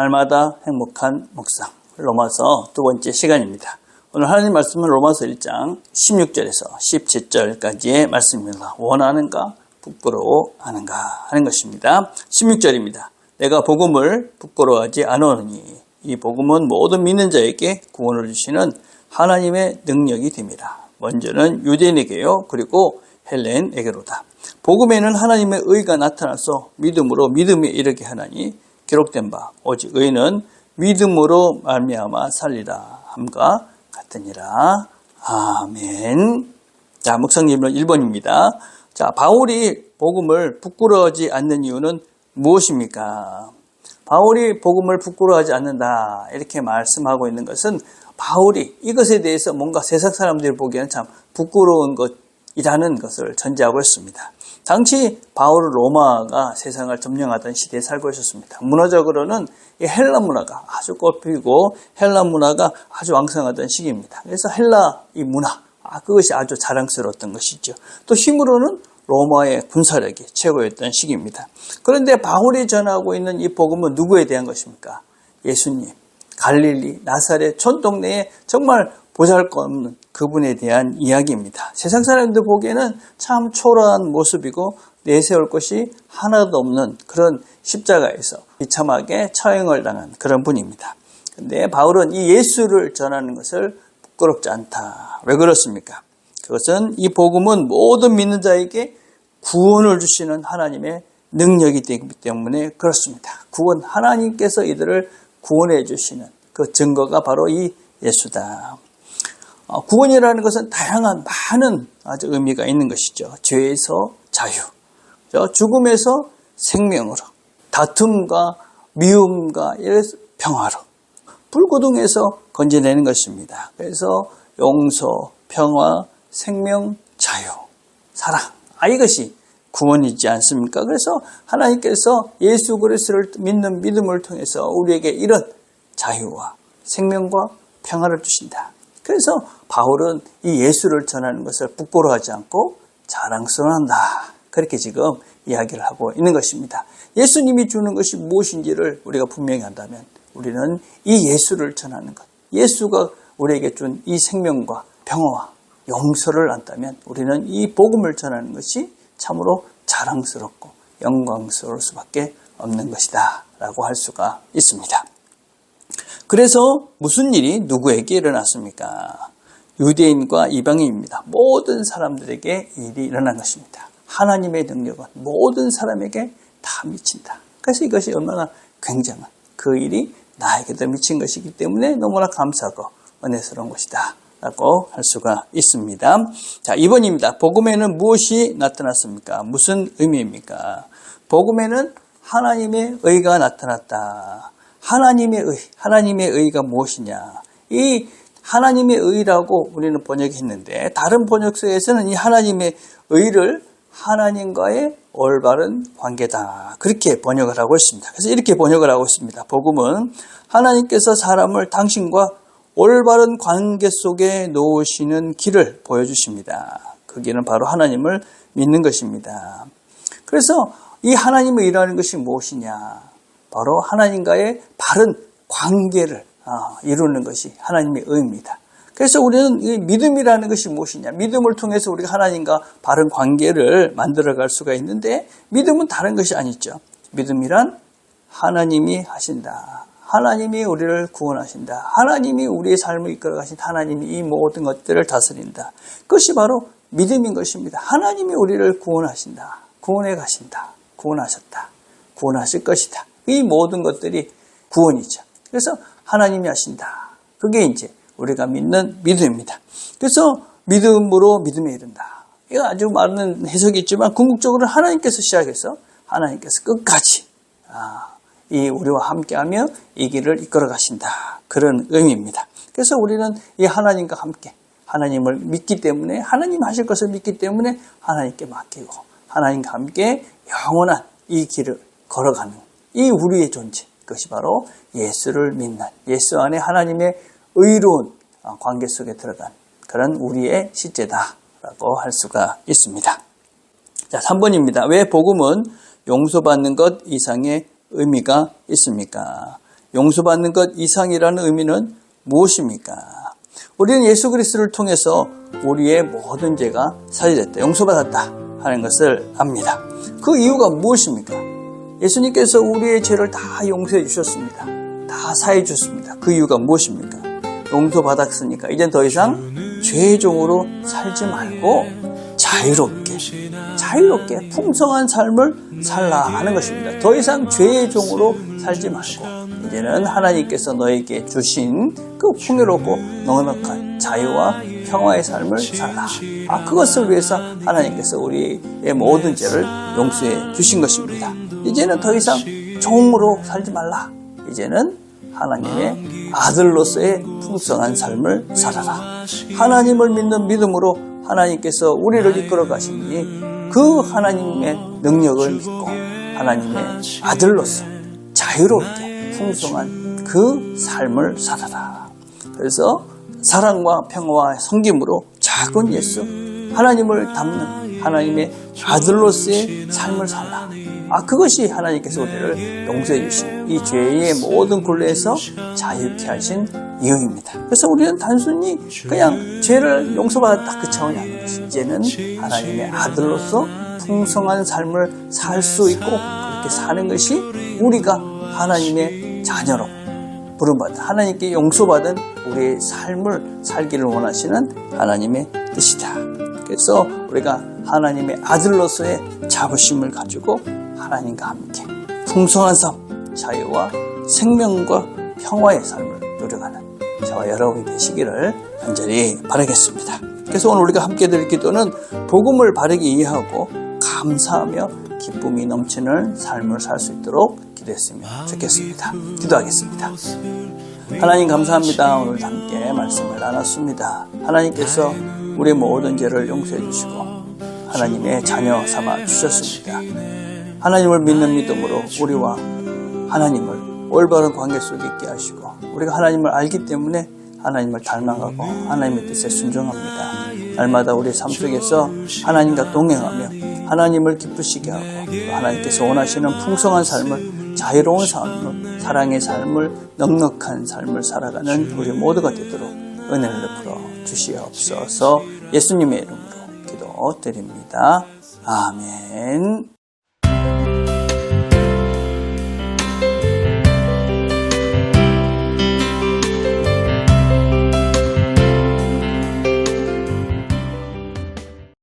날마다 행복한 묵상 로마서 두 번째 시간입니다. 오늘 하나님 말씀은 로마서 1장 16절에서 17절까지의 말씀입니다. 원하는가 부끄러워하는가 하는 것입니다. 16절입니다. 내가 복음을 부끄러워하지 않으니 이 복음은 모든 믿는 자에게 구원을 주시는 하나님의 능력이 됩니다. 먼저는 유대인에게요, 그리고 헬레인에게로다. 복음에는 하나님의 의가 나타나서 믿음으로 믿음에 이르게 하나니 기록된 바 오직 의는 믿음으로 말미암아 살리라 함과 같으니라. 아멘. 자, 묵상 예문 1번입니다. 자, 바울이 복음을 부끄러워하지 않는 이유는 무엇입니까? 바울이 복음을 부끄러워하지 않는다 이렇게 말씀하고 있는 것은 바울이 이것에 대해서 뭔가 세상 사람들이 보기에는 참 부끄러운 것이라는 것을 전제하고 있습니다. 당시 바울은 로마가 세상을 점령하던 시대에 살고 있었습니다. 문화적으로는 이 헬라 문화가 아주 꽃피고 헬라 문화가 아주 왕성하던 시기입니다. 그래서 헬라 이 문화, 그것이 아주 자랑스러웠던 것이죠. 또 힘으로는 로마의 군사력이 최고였던 시기입니다. 그런데 바울이 전하고 있는 이 복음은 누구에 대한 것입니까? 예수님, 갈릴리, 나사렛, 촌동네에 정말 보잘것없는 그분에 대한 이야기입니다. 세상 사람들 보기에는 참 초라한 모습이고 내세울 것이 하나도 없는 그런 십자가에서 비참하게 처형을 당한 그런 분입니다. 그런데 바울은 이 예수를 전하는 것을 부끄럽지 않다. 왜 그렇습니까? 그것은 이 복음은 모든 믿는 자에게 구원을 주시는 하나님의 능력이 되기 때문에 그렇습니다. 구원, 하나님께서 이들을 구원해 주시는 그 증거가 바로 이 예수다. 구원이라는 것은 다양한 많은 아주 의미가 있는 것이죠. 죄에서 자유, 죽음에서 생명으로, 다툼과 미움과 평화로, 불고등에서 건져내는 것입니다. 그래서 용서, 평화, 생명, 자유, 사랑, 이것이 구원이지 않습니까? 그래서 하나님께서 예수 그리스도를 믿는 믿음을 통해서 우리에게 이런 자유와 생명과 평화를 주신다. 그래서 바울은 이 예수를 전하는 것을 부끄러워하지 않고 자랑스러워한다. 그렇게 지금 이야기를 하고 있는 것입니다. 예수님이 주는 것이 무엇인지를 우리가 분명히 한다면 우리는 이 예수를 전하는 것, 예수가 우리에게 준 이 생명과 평화와 용서를 안다면 우리는 이 복음을 전하는 것이 참으로 자랑스럽고 영광스러울 수밖에 없는 것이다 라고 할 수가 있습니다. 그래서 무슨 일이 누구에게 일어났습니까? 유대인과 이방인입니다. 모든 사람들에게 일이 일어난 것입니다. 하나님의 능력은 모든 사람에게 다 미친다. 그래서 이것이 얼마나 굉장한 그 일이 나에게도 미친 것이기 때문에 너무나 감사하고 은혜스러운 것이다 라고 할 수가 있습니다. 자, 2번입니다. 복음에는 무엇이 나타났습니까? 무슨 의미입니까? 복음에는 하나님의 의가 나타났다. 하나님의 의가 무엇이냐? 이 하나님의 의라고 우리는 번역했는데 다른 번역서에서는 이 하나님의 의를 하나님과의 올바른 관계다. 그렇게 번역을 하고 있습니다. 그래서 이렇게 번역을 하고 있습니다. 복음은 하나님께서 사람을 당신과 올바른 관계 속에 놓으시는 길을 보여주십니다. 그 길은 바로 하나님을 믿는 것입니다. 그래서 이 하나님을 일하는 것이 무엇이냐? 바로 하나님과의 바른 관계를 이루는 것이 하나님의 의입니다. 그래서 우리는 이 믿음이라는 것이 무엇이냐? 믿음을 통해서 우리가 하나님과 바른 관계를 만들어갈 수가 있는데 믿음은 다른 것이 아니죠. 믿음이란 하나님이 하신다. 하나님이 우리를 구원하신다. 하나님이 우리의 삶을 이끌어가신 하나님이 이 모든 것들을 다스린다. 그것이 바로 믿음인 것입니다. 하나님이 우리를 구원하신다. 구원해 가신다. 구원하셨다. 구원하실 것이다. 이 모든 것들이 구원이죠. 그래서 하나님이 하신다. 그게 이제 우리가 믿는 믿음입니다. 그래서 믿음으로 믿음에 이른다. 이거 아주 많은 해석이 있지만 궁극적으로는 하나님께서 시작해서 하나님께서 끝까지 이 우리와 함께하며 이 길을 이끌어 가신다. 그런 의미입니다. 그래서 우리는 이 하나님과 함께 하나님을 믿기 때문에 하나님 하실 것을 믿기 때문에 하나님께 맡기고 하나님과 함께 영원한 이 길을 걸어가는 이 우리의 존재, 그것이 바로 예수를 믿는 예수 안에 하나님의 의로운 관계 속에 들어간 그런 우리의 실제다라고 할 수가 있습니다. 자, 3번입니다. 왜 복음은 용서받는 것 이상의 의미가 있습니까? 용서받는 것 이상이라는 의미는 무엇입니까? 우리는 예수 그리스도를 통해서 우리의 모든 죄가 사해졌다, 용서받았다 하는 것을 압니다. 그 이유가 무엇입니까? 예수님께서 우리의 죄를 다 용서해 주셨습니다. 다 사해 주셨습니다. 그 이유가 무엇입니까? 용서받았으니까 이젠 더 이상 죄의 종으로 살지 말고 자유롭게 풍성한 삶을 살라 하는 것입니다. 더 이상 죄의 종으로 살지 말고 이제는 하나님께서 너에게 주신 그 풍요롭고 넉넉한 자유와 평화의 삶을 살라. 그것을 위해서 하나님께서 우리의 모든 죄를 용서해 주신 것입니다. 이제는 더 이상 종으로 살지 말라. 이제는 하나님의 아들로서의 풍성한 삶을 살아라. 하나님을 믿는 믿음으로 하나님께서 우리를 이끌어 가시니 그 하나님의 능력을 믿고 하나님의 아들로서 자유롭게 풍성한 그 삶을 살아라. 그래서 사랑과 평화와 섬김으로 작은 예수, 하나님을 닮는 하나님의 아들로서의 삶을 살라. 그것이 하나님께서 우리를 용서해 주신 이 죄의 모든 굴레에서 자유케 하신 이유입니다. 그래서 우리는 단순히 그냥 죄를 용서받았다 그 차원이 아닌 것이, 이제는 하나님의 아들로서 풍성한 삶을 살 수 있고 그렇게 사는 것이 우리가 하나님의 자녀로 부름받은, 하나님께 용서받은 우리의 삶을 살기를 원하시는 하나님의 뜻이다. 그래서 우리가 하나님의 아들로서의 자부심을 가지고 하나님과 함께 풍성한 삶, 자유와 생명과 평화의 삶을 누려가는 저와 여러분이 되시기를 간절히 바라겠습니다. 그래서 오늘 우리가 함께 드릴 기도는 복음을 바르게 이해하고 감사하며 기쁨이 넘치는 삶을 살 수 있도록 기도했으면 좋겠습니다. 기도하겠습니다. 하나님 감사합니다. 오늘 함께 말씀을 나눴습니다. 하나님께서 우리의 모든 죄를 용서해 주시고 하나님의 자녀 삼아 주셨습니다. 하나님을 믿는 믿음으로 우리와 하나님을 올바른 관계 속에 있게 하시고 우리가 하나님을 알기 때문에 하나님을 닮아가고 하나님의 뜻에 순종합니다. 날마다 우리의 삶 속에서 하나님과 동행하며 하나님을 기쁘시게 하고 하나님께서 원하시는 풍성한 삶을, 자유로운 삶을, 사랑의 삶을, 넉넉한 삶을 살아가는 우리 모두가 되도록 은혜를 베풀어 주시옵소서. 예수님의 이름으로 기도드립니다. 아멘.